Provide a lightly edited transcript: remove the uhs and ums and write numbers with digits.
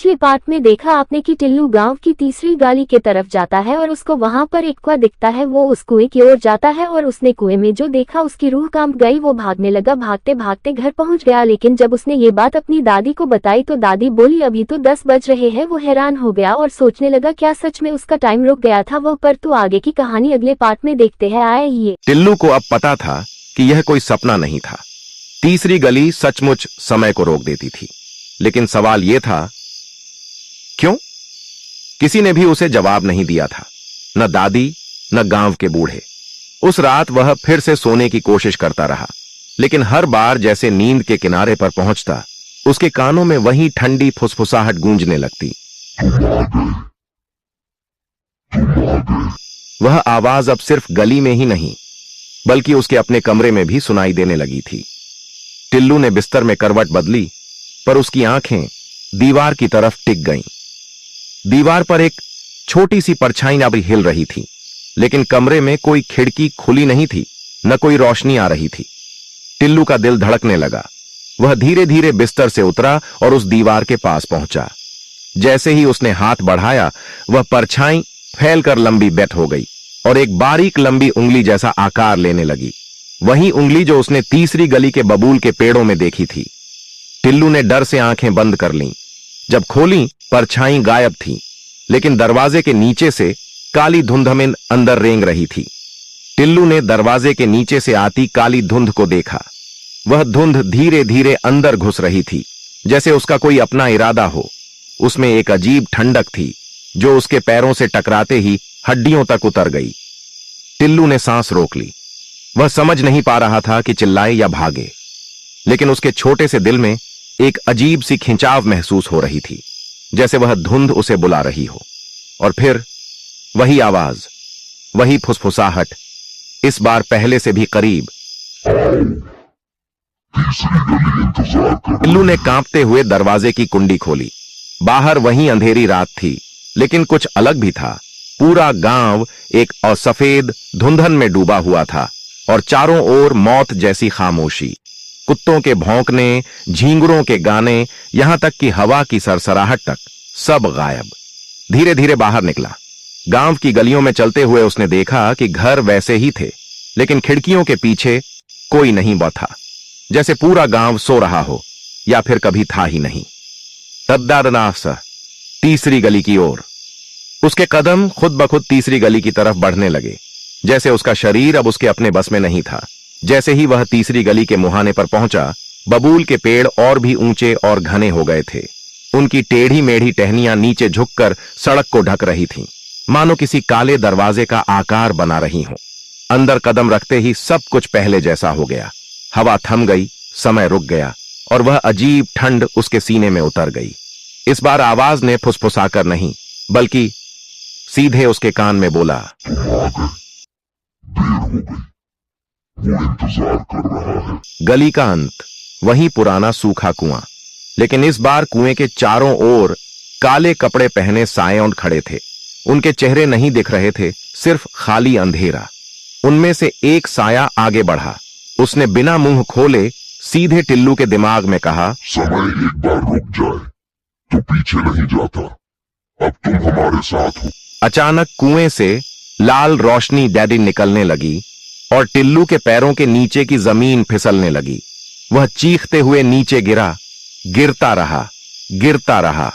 पिछले पार्ट में देखा आपने कि टिल्लू गांव की तीसरी गली के तरफ जाता है और उसको वहां पर एक कुआं दिखता है। वो उस कुएं की ओर जाता है और उसने कुएं में जो देखा उसकी रूह कांप गई। वो भागने लगा, भागते भागते घर पहुंच गया। लेकिन जब उसने ये बात अपनी दादी को बताई तो दादी बोली अभी तो 10 बज रहे हैं। वो हैरान हो गया और सोचने लगा क्या सच में उसका टाइम रुक गया था। वो पर तो आगे की कहानी अगले पार्ट में देखते हैं। आए ये टिल्लू को अब पता था कि यह कोई सपना नहीं था। तीसरी गली सचमुच समय को रोक देती थी। लेकिन सवाल यह था क्यों? किसी ने भी उसे जवाब नहीं दिया था, न दादी न गांव के बूढ़े। उस रात वह फिर से सोने की कोशिश करता रहा, लेकिन हर बार जैसे नींद के किनारे पर पहुंचता उसके कानों में वही ठंडी फुसफुसाहट गूंजने लगती। वह आवाज अब सिर्फ गली में ही नहीं बल्कि उसके अपने कमरे में भी सुनाई देने लगी थी। टिल्लू ने बिस्तर में करवट बदली, पर उसकी आंखें दीवार की तरफ टिक गईं। दीवार पर एक छोटी सी परछाई अभी हिल रही थी, लेकिन कमरे में कोई खिड़की खुली नहीं थी, न कोई रोशनी आ रही थी। टिल्लू का दिल धड़कने लगा। वह धीरे धीरे बिस्तर से उतरा और उस दीवार के पास पहुंचा। जैसे ही उसने हाथ बढ़ाया, वह परछाई फैलकर लंबी बैठ हो गई और एक बारीक लंबी उंगली जैसा आकार लेने लगी। वही उंगली जो उसने तीसरी गली के बबूल के पेड़ों में देखी थी। टिल्लू ने डर से आंखें बंद कर लीं। जब खोली, परछाई गायब थी, लेकिन दरवाजे के नीचे से काली धुंध में अंदर रेंग रही थी। टिल्लू ने दरवाजे के नीचे से आती काली धुंध को देखा। वह धुंध धीरे धीरे अंदर घुस रही थी, जैसे उसका कोई अपना इरादा हो। उसमें एक अजीब ठंडक थी जो उसके पैरों से टकराते ही हड्डियों तक उतर गई। टिल्लू ने सांस रोक ली। वह समझ नहीं पा रहा था कि चिल्लाए या भागे, लेकिन उसके छोटे से दिल में एक अजीब सी खिंचाव महसूस हो रही थी, जैसे वह धुंध उसे बुला रही हो। और फिर वही आवाज, वही फुसफुसाहट, इस बार पहले से भी करीब। टिल्लू ने कांपते हुए दरवाजे की कुंडी खोली। बाहर वही अंधेरी रात थी, लेकिन कुछ अलग भी था। पूरा गांव एक सफेद धुंधन में डूबा हुआ था और चारों ओर मौत जैसी खामोशी। कुत्तों के भौंकने, झींगुरों के गाने, यहां तक कि हवा की सरसराहट तक, सब गायब। धीरे धीरे बाहर निकला। गांव की गलियों में चलते हुए उसने देखा कि घर वैसे ही थे, लेकिन खिड़कियों के पीछे कोई नहीं था, जैसे पूरा गांव सो रहा हो या फिर कभी था ही नहीं। तद्दारनाफ तीसरी गली की ओर उसके कदम खुद ब खुद तीसरी गली की तरफ बढ़ने लगे, जैसे उसका शरीर अब उसके अपने बस में नहीं था। जैसे ही वह तीसरी गली के मुहाने पर पहुंचा, बबूल के पेड़ और भी ऊंचे और घने हो गए थे। उनकी टेढ़ी मेढ़ी टहनियां नीचे झुककर सड़क को ढक रही थीं, मानो किसी काले दरवाजे का आकार बना रही हों। अंदर कदम रखते ही सब कुछ पहले जैसा हो गया। हवा थम गई, समय रुक गया और वह अजीब ठंड उसके सीने में उतर गई। इस बार आवाज ने फुसफुसाकर नहीं, बल्कि सीधे उसके कान में बोला, वो इंतजार कर रहा है। गली का अंत, वही पुराना सूखा कुआं, लेकिन इस बार कुएं के चारों ओर काले कपड़े पहने सायों खड़े थे। उनके चेहरे नहीं दिख रहे थे, सिर्फ खाली अंधेरा। उनमें से एक साया आगे बढ़ा। उसने बिना मुंह खोले सीधे टिल्लू के दिमाग में कहा, समय एक बार रुक जाए तो पीछे नहीं जाता। अब तुम हमारे साथ हो। अचानक कुएं से लाल रोशनी डैडी निकलने लगी और टिल्लू के पैरों के नीचे की जमीन फिसलने लगी। वह चीखते हुए नीचे गिरा, गिरता रहा, गिरता रहा